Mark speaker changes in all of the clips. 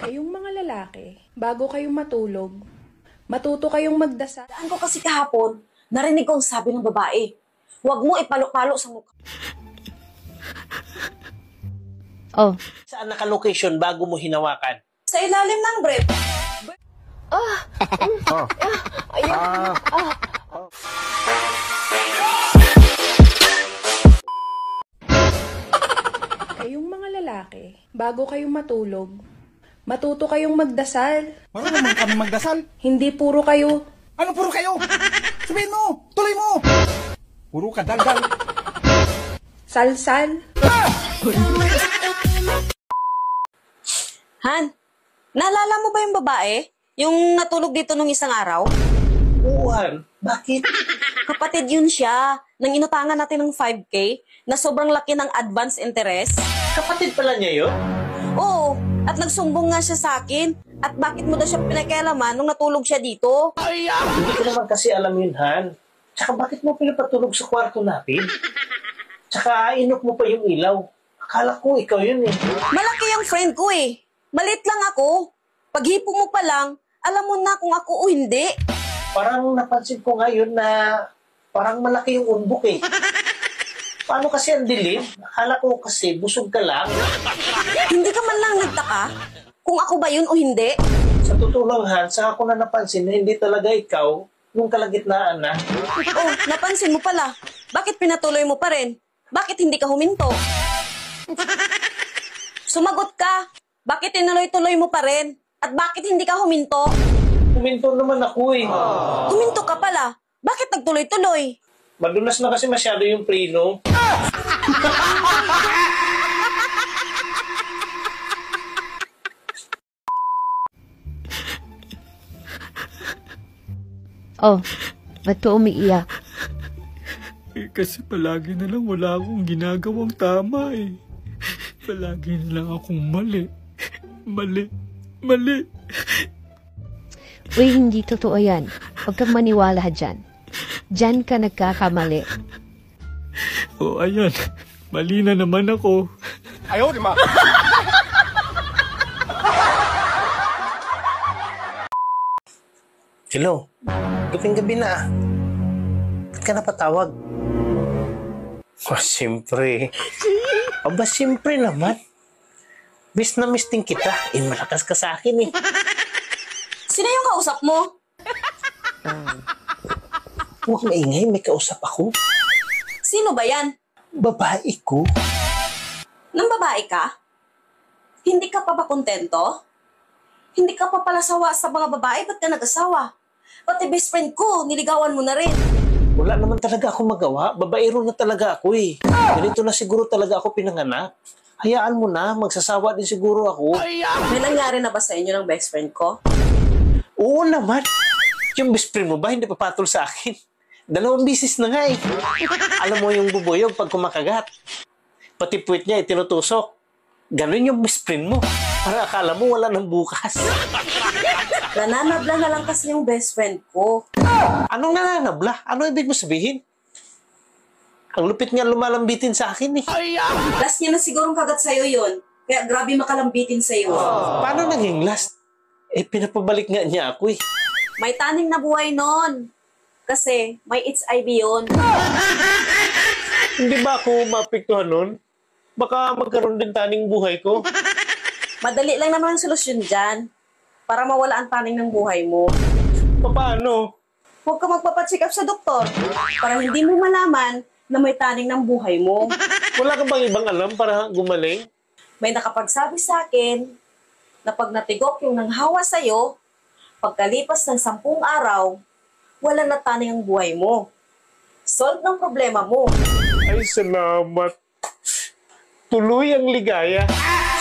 Speaker 1: Kayong mga lalaki, bago kayong matulog, matuto kayong magdasal.
Speaker 2: Daan ko kasi kahapon, narinig ko ang sabi ng babae. Huwag mo ipalo-palo sa mukha.
Speaker 3: Oh.
Speaker 4: Saan naka-location bago mo hinawakan?
Speaker 2: Sa ilalim ng brief.
Speaker 1: Kayong mga lalaki, bago kayong matulog, matuto kayong magdasal.
Speaker 5: Marunong naman kami magdasal.
Speaker 1: Hindi puro kayo
Speaker 5: Ano puro kayo? Sabihin mo! Tuloy mo! Puro ka daldal.
Speaker 1: salsal.
Speaker 2: Han, naalala mo ba yung babae? Yung natulog dito nung isang araw?
Speaker 4: Uwan, bakit?
Speaker 2: Kapatid yun siya. Nang inutangan natin ng 5K na sobrang laki ng advance interest.
Speaker 4: Kapatid pala niya yun?
Speaker 2: Oo, at nagsumbong nga siya sa akin. At bakit mo daw siya pinakialaman nung natulog siya dito?
Speaker 4: Hindi ko naman kasi alam yun, Han. Tsaka bakit mo pinapatulog sa kwarto natin? Tsaka inok mo pa yung ilaw. Akala ko ikaw yun eh.
Speaker 2: Malaki yung friend ko eh. Malit lang ako. Paghipo mo pa lang, alam mo na kung ako o hindi.
Speaker 4: Parang napansin ko ngayon na parang malaki yung unbok eh. Paano kasi ang dilim? Akala ko kasi busog ka lang.
Speaker 2: Hindi ka man lang nagtaka kung ako ba yun o hindi.
Speaker 4: Sa totoo lang, Han, saka ko na napansin na hindi talaga ikaw nung kalagitnaan na.
Speaker 2: Oh, napansin mo pala. Bakit pinatuloy mo pa rin? Bakit hindi ka huminto? Sumagot ka. Bakit tinuloy-tuloy mo pa rin? At bakit hindi ka huminto?
Speaker 4: Huminto naman ako eh.
Speaker 2: Huminto ka pala. Bakit nagtuloy-tuloy?
Speaker 4: Madulas na kasi masyado yung preno.
Speaker 3: Oh, ba't ka umiiyak?
Speaker 6: Kasi palagi na lang wala akong ginagawang tama eh. Palagi na lang akong mali. Mali.
Speaker 3: Uy, hindi totoo yan. Huwag kang maniwala dyan. Dyan ka nagkakamali.
Speaker 6: O ayan, mali na naman ako.
Speaker 5: Ayaw, di ma.
Speaker 4: Hello, gabing-gabi na. Ba't ka napatawag? Oh, siyempre. Aba, siyempre naman. Miss na miss din kita. Malakas ka sa akin eh.
Speaker 2: Sino yung kausap mo?
Speaker 4: Huwag maingay, may kausap ako.
Speaker 2: Sino ba yan?
Speaker 4: Babae ko.
Speaker 2: Nang babae ka? Hindi ka pa ba kontento? Hindi ka pa pala sawa sa mga babae? Ba't ka nag-asawa? Pati best friend ko, niligawan mo na rin.
Speaker 4: Wala naman talaga ako magawa. Babaero na talaga ako eh. Ganito na siguro talaga ako pinanganak. Hayaan mo na, magsasawa din siguro ako.
Speaker 2: May nangyari na ba sa inyo ng best friend ko?
Speaker 4: Oo naman. Yung best friend mo ba, hindi papatol sa akin? 2 bisis na nga eh. Alam mo yung bubuyog pag kumakagat. Pati puwit niya, tinutusok. Ganun yung best friend mo. Para akala mo wala nang bukas.
Speaker 2: Nananabla na lang kasi yung best friend ko.
Speaker 4: Anong nananabla? Ano ibig mo sabihin? Ang lupit nga lumalambitin sa akin eh.
Speaker 2: Last niya na sigurong kagat sa'yo yun. Kaya grabe makalambitin sa'yo.
Speaker 4: Paano naging last? Eh, pinapabalik nga niya ako eh.
Speaker 2: May taning na buhay nun. Kasi may HIV yun.
Speaker 4: Hindi ba ako maapektuhan nun? Baka magkaroon din taning buhay ko.
Speaker 2: Madali lang naman ang solusyon dyan. Para mawala ang taning ng buhay mo.
Speaker 4: Paano?
Speaker 2: Huwag ka magpapacheck up sa doktor. Para hindi mo malaman na may taning ng buhay mo.
Speaker 4: Wala ka bang ibang alam para gumaling?
Speaker 2: May nakapagsabi sa akin na pag natigok yung nanghawa sa'yo, pagkalipas ng 10 araw, wala na taning ang buhay mo. Solve ng problema mo.
Speaker 4: Ay, salamat. Tuloy ang ligaya.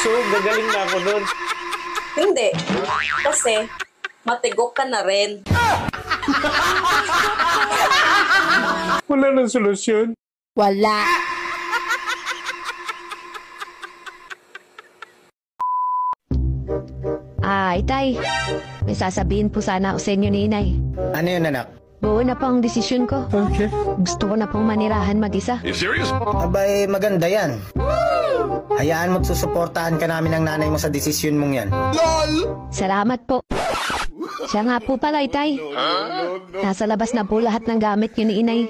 Speaker 4: So, gagaling na ako nun.
Speaker 2: Hindi. Kasi, matigok ka na rin.
Speaker 4: Wala nang solusyon.
Speaker 3: Wala. Itay. May sasabihin po sana ako sa inyo ni Inay.
Speaker 5: Ano yun, anak?
Speaker 3: Buo na po ang desisyon ko.
Speaker 6: Okay.
Speaker 3: Gusto ko na pong manirahan mag-isa.
Speaker 5: Abay, maganda yan.
Speaker 7: Hayaan mo't susuportahan ka namin ng nanay mo sa desisyon mong yan.
Speaker 3: Salamat po. Siya nga po pala, Itay. Nasa labas na po lahat ng gamit niyo ni Inay.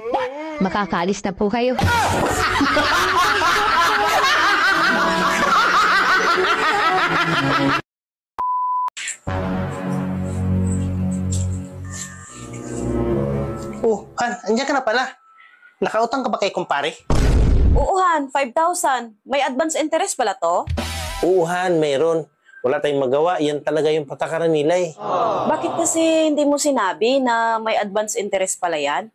Speaker 3: Makakaalis na po kayo.
Speaker 4: Oh, Han, andiyan ka na pala. Nakautang ka ba kay kumpare?
Speaker 2: Oo, Han, 5,000. May advance interest pala to?
Speaker 4: Oo, Han, meron. Wala tayong magawa. Yan talaga yung patakaran nila eh.
Speaker 2: Bakit kasi hindi mo sinabi na may advance interest pala yan?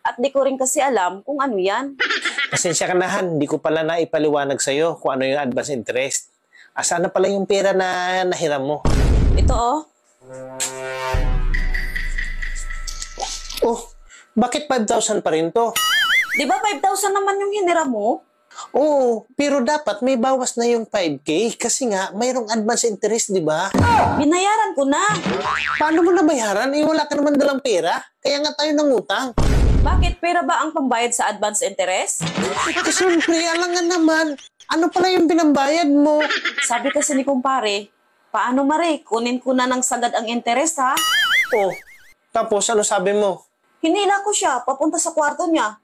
Speaker 2: At di ko rin kasi alam kung ano yan.
Speaker 4: Pasensya ka na, Han. Hindi ko pala naipaliwanag sa'yo kung ano yung advance interest. Asa na pala yung pera na nahiram mo?
Speaker 2: Ito oh.
Speaker 4: Oh, bakit 5,000 pa rin to?
Speaker 2: Di ba 5,000 naman yung hiniram mo?
Speaker 4: Oo, pero dapat may bawas na yung 5K kasi nga mayroong advance interest, di ba?
Speaker 2: Binayaran ko na.
Speaker 4: Paano mo nabayaran? Eh, wala ka naman dalang pera. Kaya nga tayo nangutang.
Speaker 2: Bakit? Pera ba ang pambayad sa advance interest?
Speaker 4: Eh, siyempre, alam nga naman. Ano pala yung pinambayad mo?
Speaker 2: Sabi kasi ni kumpare, paano Mare, kunin ko na ng sagad ang interest ha?
Speaker 4: Oh, tapos ano sabi mo?
Speaker 2: Hinila ko siya, papunta sa kwarto niya.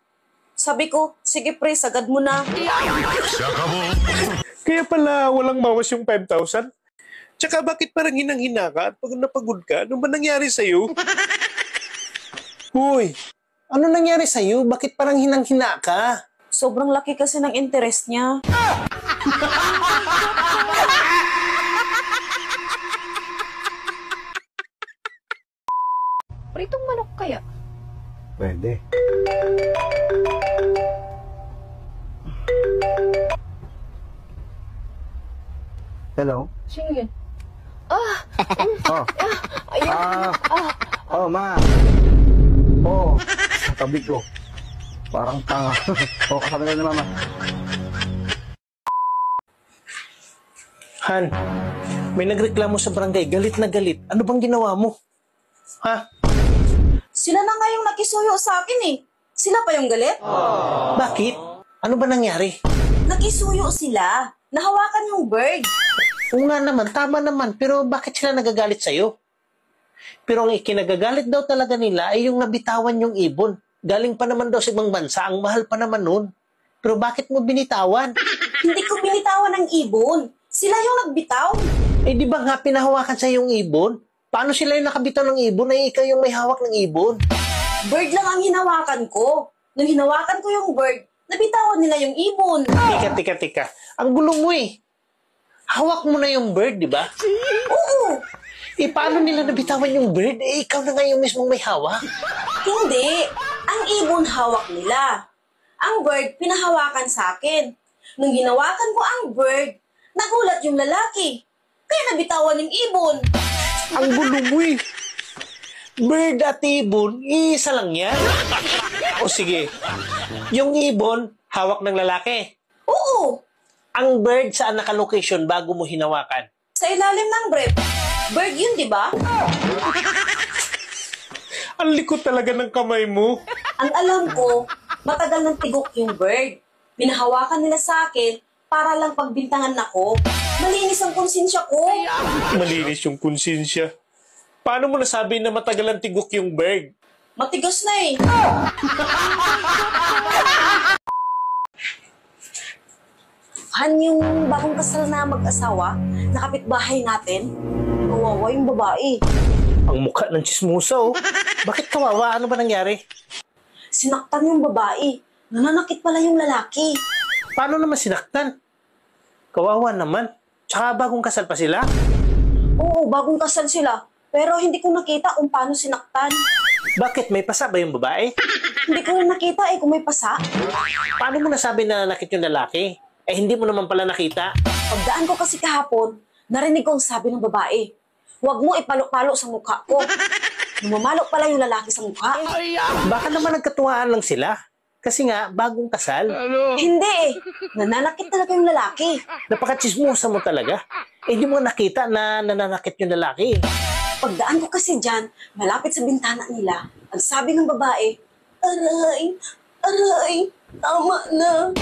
Speaker 2: Sabi ko, sige pre, sagad mo na.
Speaker 4: Kaya pala walang bawas yung 5,000? Tsaka bakit parang hinang-hina ka at pag napagod ka? Ano ba nangyari sa'yo? Hoy, ano nangyari sa'yo? Bakit parang hinang-hina ka?
Speaker 2: Sobrang laki kasi ng interest niya.
Speaker 1: Pritong manok kaya?
Speaker 5: Pwede.
Speaker 7: Hello?
Speaker 1: Sino yun?
Speaker 7: Oh.
Speaker 1: Ayun.
Speaker 7: Oh, ma. Oh, sa tabi ko. Parang tanga. Oh, kasabi na ni mama.
Speaker 4: Han, may nagreklamo sa barangay. Galit na galit. Ano bang ginawa mo? Ha?
Speaker 2: Sila na nga yung nakisuyo sa akin eh. Sila pa yung galit?
Speaker 4: Bakit? Ano ba nangyari?
Speaker 2: Nakisuyo sila. Nahawakan yung bird.
Speaker 4: Oo nga naman, tama naman. Pero bakit sila nagagalit sa'yo? Pero ang ikinagagalit daw talaga nila ay yung nabitawan yung ibon. Galing pa naman daw sa ibang bansa. Ang mahal pa naman nun. Pero bakit mo binitawan?
Speaker 2: Hindi ko binitawan ng ibon. Sila yung nagbitaw.
Speaker 4: Eh di ba nga pinahawakan sa yung ibon? Paano sila yung nakabitaw ng ibon ay ikaw yung may hawak ng ibon?
Speaker 2: Bird lang ang hinawakan ko. Nung hinawakan ko yung bird, nabitawan nila yung ibon.
Speaker 4: Tika. Ang gulo mo eh. Hawak mo na yung bird, di ba?
Speaker 2: Oo.
Speaker 4: Eh paano nila nabitawan yung bird? Eh ikaw na nga yung mismong may hawak.
Speaker 2: Hindi. Ang ibon hawak nila. Ang bird pinahawakan sa akin. Nung hinawakan ko ang bird, nagulat yung lalaki. Kaya nabitawan yung ibon.
Speaker 4: Ang gulo mo eh. Bird at ibon, isa lang yan. O sige, yung ibon, hawak ng lalaki.
Speaker 2: Oo.
Speaker 4: Ang bird saan naka-location bago mo hinawakan?
Speaker 2: Sa ilalim ng brief. Bird yun, di ba?
Speaker 4: Ang likot talaga ng kamay mo.
Speaker 2: Ang alam ko, matagal ng tigok yung bird. Pinahawakan nila sa akin para lang pagbintangan ako. Malinis ang konsensya ko.
Speaker 4: Malinis yung konsensya. Paano mo nasabi na matagal ang tigok yung bird?
Speaker 2: Matigas na eh. Han, yung bagong kasal na mag-asawa, na kapitbahay natin, kawawa yung babae.
Speaker 4: Ang mukha ng chismosa oh. Bakit kawawa? Ano ba nangyari?
Speaker 2: Sinaktan yung babae. Nananakit pala yung lalaki.
Speaker 4: Paano naman sinaktan? Kawawa naman. Tsaka bagong kasal pa sila?
Speaker 2: Oo, bagong kasal sila. Pero hindi ko nakita kung paano sinaktan.
Speaker 4: Bakit? May pasa ba yung babae?
Speaker 2: Hindi ko rin nakita kung may pasa.
Speaker 4: Paano mo nasabi na nanakit yung lalaki? Eh, hindi mo naman pala nakita.
Speaker 2: Pagdaan ko kasi kahapon, narinig ko ang sabi ng babae, huwag mo ipalo-palo sa mukha ko. Lumamalo pala yung lalaki sa mukha.
Speaker 4: Baka naman nagkatuwaan lang sila. Kasi nga, bagong kasal.
Speaker 2: Hindi eh. Nananakit talaga yung lalaki.
Speaker 4: Napaka-chismosa mo talaga. Eh, hindi mo nakita na nananakit yung lalaki.
Speaker 2: Pagdaan ko kasi dyan, malapit sa bintana nila, ang sabi ng babae, aray, aray. Tama na.